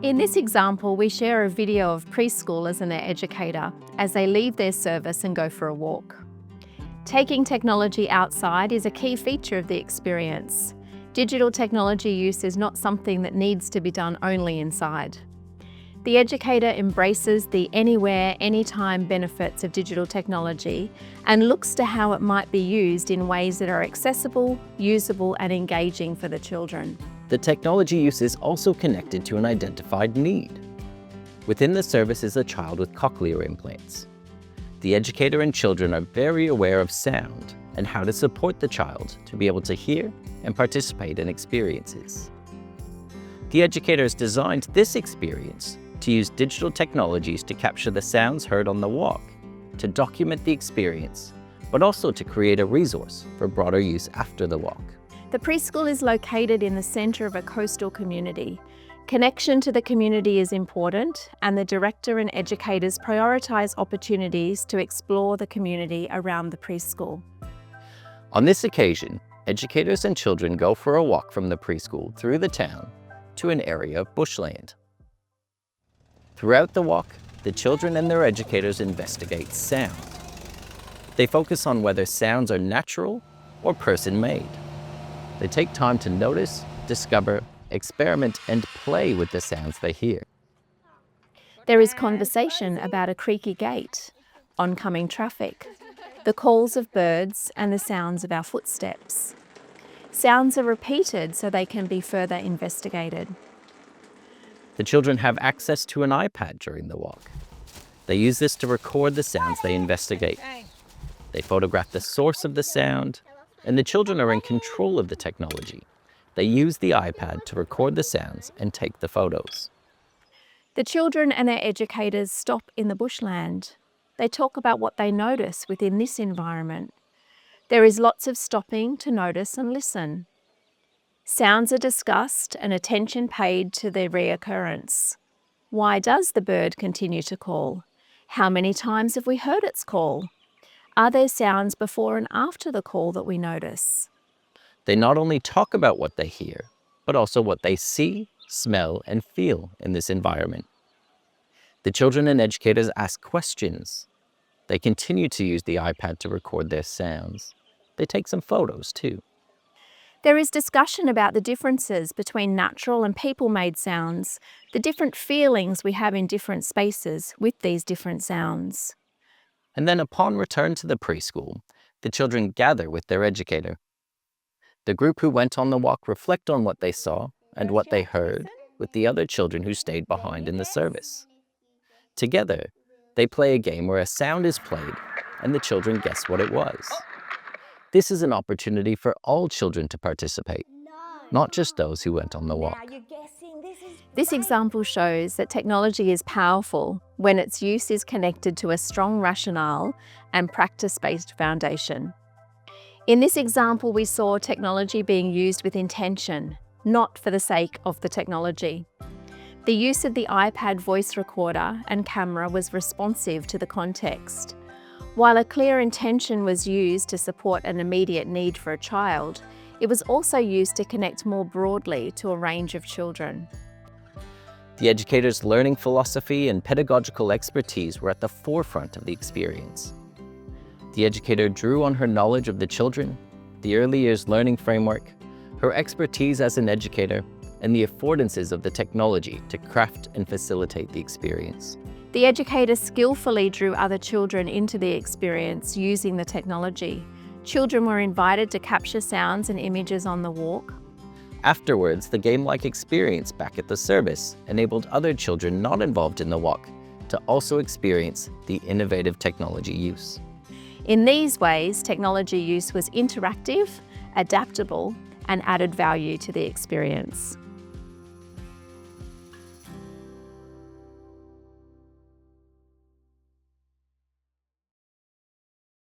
In this example, we share a video of preschoolers and their educator as they leave their service and go for a walk. Taking technology outside is a key feature of the experience. Digital technology use is not something that needs to be done only inside. The educator embraces the anywhere, anytime benefits of digital technology and looks to how it might be used in ways that are accessible, usable, and engaging for the children. The technology use is also connected to an identified need. Within the service is a child with cochlear implants. The educator and children are very aware of sound and how to support the child to be able to hear and participate in experiences. The educators designed this experience to use digital technologies to capture the sounds heard on the walk, to document the experience, but also to create a resource for broader use after the walk. The preschool is located in the centre of a coastal community. Connection to the community is important, and the director and educators prioritise opportunities to explore the community around the preschool. On this occasion, educators and children go for a walk from the preschool through the town to an area of bushland. Throughout the walk, the children and their educators investigate sound. They focus on whether sounds are natural or person-made. They take time to notice, discover, experiment, and play with the sounds they hear. There is conversation about a creaky gate, oncoming traffic, the calls of birds, and the sounds of our footsteps. Sounds are repeated so they can be further investigated. The children have access to an iPad during the walk. They use this to record the sounds they investigate. They photograph the source of the sound, and the children are in control of the technology. They use the iPad to record the sounds and take the photos. The children and their educators stop in the bushland. They talk about what they notice within this environment. There is lots of stopping to notice and listen. Sounds are discussed and attention paid to their reoccurrence. Why does the bird continue to call? How many times have we heard its call? Are there sounds before and after the call that we notice? They not only talk about what they hear, but also what they see, smell, and feel in this environment. The children and educators ask questions. They continue to use the iPad to record their sounds. They take some photos too. There is discussion about the differences between natural and people-made sounds, the different feelings we have in different spaces with these different sounds. And then upon return to the preschool, the children gather with their educator. The group who went on the walk reflect on what they saw and what they heard with the other children who stayed behind in the service. Together, they play a game where a sound is played and the children guess what it was. This is an opportunity for all children to participate, not just those who went on the walk. This example shows that technology is powerful when its use is connected to a strong rationale and practice-based foundation. In this example, we saw technology being used with intention, not for the sake of the technology. The use of the iPad voice recorder and camera was responsive to the context. While a clear intention was used to support an immediate need for a child, it was also used to connect more broadly to a range of children. The educator's learning philosophy and pedagogical expertise were at the forefront of the experience. The educator drew on her knowledge of the children, the early years learning framework, her expertise as an educator, and the affordances of the technology to craft and facilitate the experience. The educator skillfully drew other children into the experience using the technology. Children were invited to capture sounds and images on the walk. Afterwards, the game-like experience back at the service enabled other children not involved in the walk to also experience the innovative technology use. In these ways, technology use was interactive, adaptable, and added value to the experience.